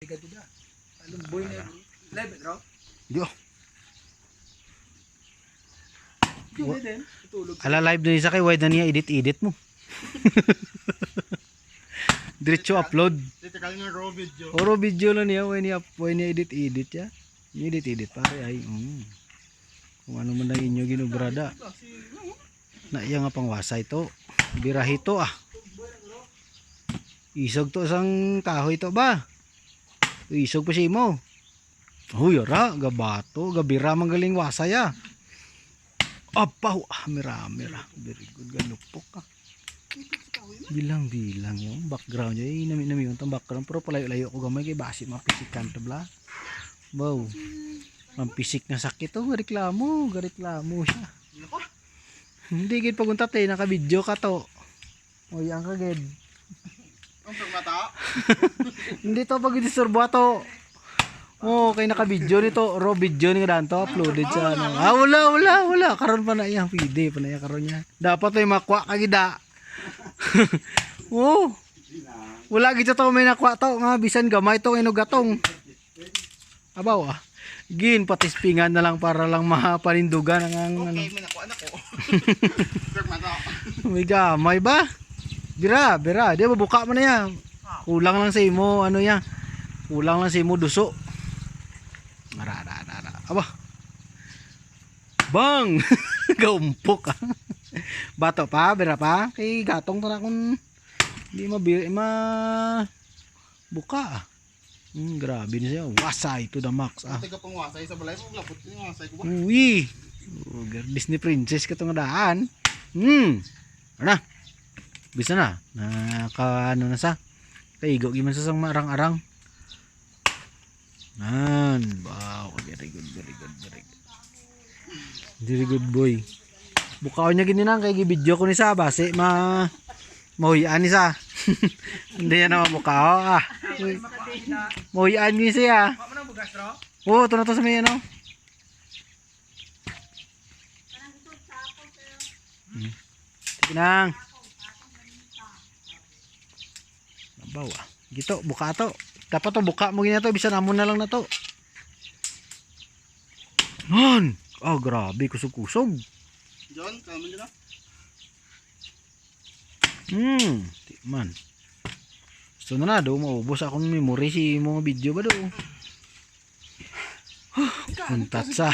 Alam boy na live bro. Yo. Yung din tutulog. Ala live din sa kay wide na niya edit mo. Diretso upload. Dito kali ng raw video. Oro video lang niya when niya edit ya. Ni edit pare ay. Kung ano man lang inyo ginubrada. Na iya nga pangwasa ito. Birahi to Isog to sang kahoy to ba? Isog pa si mo. Huy ra gabato, gabira manggaling wasa ya. Apaw, mira. Very good galupok ka. Bilang yung background niya, nami yung background pero palayo-layo ko gamay kay basi mapisikan to bla. Wow. Mampisik na sakit to, reklamo siya. Hindi gid paguntat naka-video ka to. Oy, ang kagid. Ang mata. Hindi to pag disturbo to. Kay naka-video nito, raw video ni ganto uploaded sa ano. Wala. Karon pa na iyang pide pa na iya karon niya. Dapat ay makwa kagida. Wala gid to may nakwa to nga bisan gamay to inugatong. Abaw Gin patispingan na lang para lang mapanindugan ang ano. Okay, may nakuha na ko. May gamay ba? Bira, di ba buka mo na yan. Kulang lang sa imo, kulang lang sa imo duso. Marada. Aba. Bang! Gaumpok Bato pa, bira pa. Kay gatong to na kung hindi buka grabe na siya. Wasay to the max Tiga pang wasay sa balay mo, lapot ni wasay ko ba? Uy. Disney princess ka tong daan. Ano? Bisa na. Ano na sa? Kaigo giman sa sang marang-arang. Wow, very good. Very good boy. Bukaw niya gininang kay gi-video ko ni sa base mahuyaan ni sa. Hindi yan naman bukaw mahuyaan ni siya. Ito na to sa may ano. Tinang. Nabaw Gito, buka to. Dapat to buka mo gina to, bisan amon na lang na to. Grabe kusog-kusog. John, kamu dito. Man. Gusto na do maubos akong memory si mga video ba do. Untat sa.